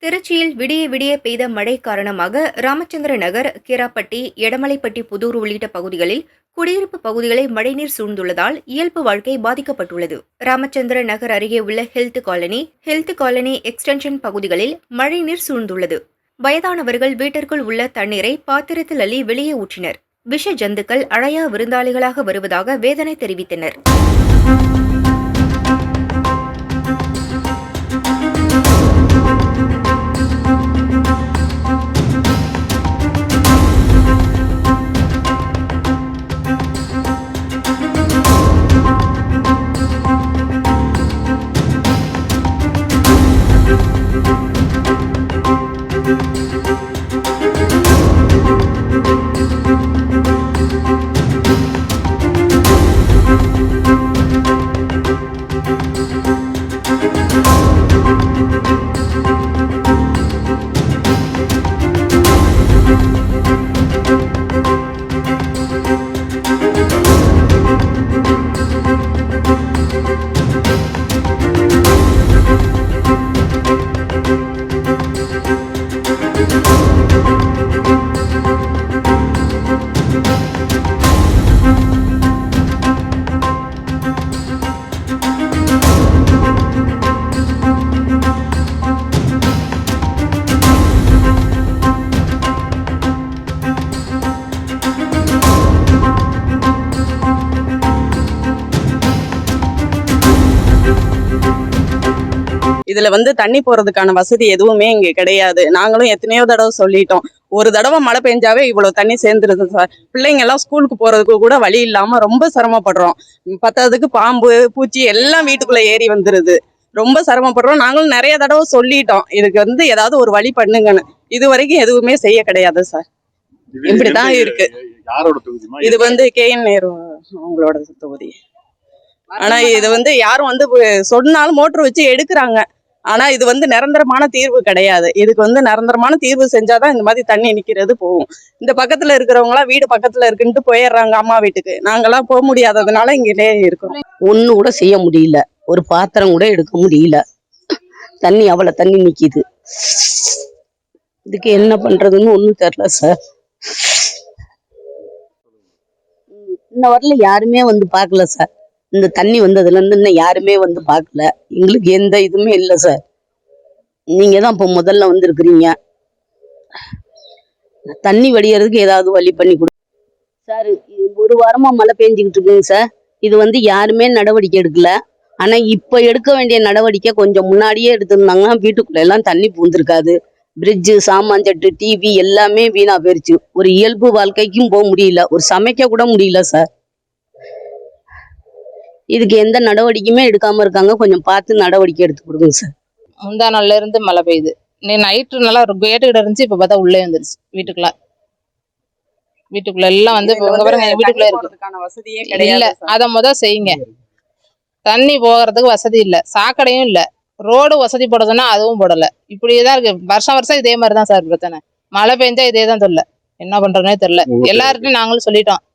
திருச்சியில் விடிய விடிய பெய்த மழை காரணமாக ராமச்சந்திர நகர், கீராப்பட்டி, எடமலைப்பட்டி புதூர் உள்ளிட்ட பகுதிகளில் குடியிருப்பு பகுதிகளை மழைநீர் சூழ்ந்துள்ளதால் இயல்பு வாழ்க்கை பாதிக்கப்பட்டுள்ளது. ராமச்சந்திர நகர் அருகே உள்ள ஹெல்த் காலனி எக்ஸ்டென்ஷன் பகுதிகளில் மழைநீர் சூழ்ந்துள்ளது. வயதானவர்கள் வீட்டிற்குள் உள்ள தண்ணீரை பாத்திரத்தில் அள்ளி வெளியே ஊற்றினர். விஷ ஜந்துக்கள் அழையா விருந்தாளிகளாக வருவதாக வேதனை தெரிவித்தனர். இதுல தண்ணி போறதுக்கான வசதி எதுவுமே இங்க கிடையாது. நாங்களும் எத்தனையோ தடவை சொல்லிட்டோம். ஒரு தடவை மழை பெஞ்சாவே இவ்வளவு தண்ணி சேர்ந்துருது சார். பிள்ளைங்க எல்லாம் ஸ்கூலுக்கு போறதுக்கு கூட வழி இல்லாம ரொம்ப சிரமப்படுறோம். பத்தாததுக்கு பாம்பு, பூச்சி எல்லாம் வீட்டுக்குள்ள ஏறி வந்துருது. ரொம்ப சிரமப்படுறோம். நாங்களும் நிறைய தடவை சொல்லிட்டோம், இதுக்கு ஏதாவது ஒரு வழி பண்ணுங்கன்னு. இது வரைக்கும் எதுவுமே செய்ய கிடையாது சார். இப்படிதான் இருக்கு. இது KN நேரு அவங்களோட தொகுதி. ஆனா இது யாரும் சொன்னாலும் மோட்டர் வச்சு எடுக்கிறாங்க. ஆனா இது நிரந்தரமான தீர்வு கிடையாது. இதுக்கு நிரந்தரமான தீர்வு செஞ்சாதான் இந்த மாதிரி தண்ணி நிக்கிறது போகும். இந்த பக்கத்துல இருக்கிறவங்க எல்லாம் வீடு பக்கத்துல இருக்குன்ட்டு போயிடுறாங்க அம்மா வீட்டுக்கு. நாங்கெல்லாம் போக முடியாததுனால இங்கே இருக்கிறோம். ஒண்ணு கூட செய்ய முடியல, ஒரு பாத்திரம் கூட எடுக்க முடியல. தண்ணி அவ்வளவு தண்ணி நிக்குது. இதுக்கு என்ன பண்றதுன்னு ஒண்ணும் தெரியல சார். இன்ன வரல யாருமே பார்க்கல சார். இந்த தண்ணி வந்ததுல இருந்து இன்னும் யாருமே பார்க்கல. எங்களுக்கு எந்த இதுவுமே இல்லை சார். நீங்க தான் இப்போ முதல்ல இருக்கிறீங்க. தண்ணி வடிகிறதுக்கு ஏதாவது வழி பண்ணி கொடு சார். ஒரு வாரமா மழை பெஞ்சுக்கிட்டு இருக்குங்க சார். இது யாருமே நடவடிக்கை எடுக்கல. ஆனா இப்ப எடுக்க வேண்டிய நடவடிக்கை கொஞ்சம் முன்னாடியே எடுத்திருந்தாங்கன்னா வீட்டுக்குள்ள எல்லாம் தண்ணி பூந்திருக்காது. பிரிட்ஜு, சாமான் சட்டு, டிவி எல்லாமே வீணா போயிருச்சு. ஒரு இயல்பு வாழ்க்கைக்கும் போக முடியல, ஒரு சமைக்க கூட முடியல சார். இதுக்கு எந்த நடவடிக்கையுமே எடுக்காம இருக்காங்க. கொஞ்சம் பார்த்து நடவடிக்கை எடுத்து கொடுங்க சார். முந்தா நாள்ல இருந்து மழை பெய்யுது. நீ நைட்டு நல்லா ஒரு கேட்டுக்கிட்ட இருந்துச்சு. இப்ப பார்த்தா உள்ளே வந்துருச்சு வீட்டுக்குள்ள எல்லாம் வீட்டுக்குள்ள இருக்கு. இல்ல அத செய்யுங்க. தண்ணி போகிறதுக்கு வசதி இல்ல, சாக்கடையும் இல்ல, ரோடு வசதி போட சொன்னா அதுவும் போடல. இப்படியேதான் இருக்கு. வருஷம் இதே மாதிரிதான் சார் பிரச்சனை. மழை பெஞ்சா இதேதான் தெரியல, என்ன பண்றதுனே தெரியல. எல்லாருக்கும் நாங்களும் சொல்லிட்டோம்,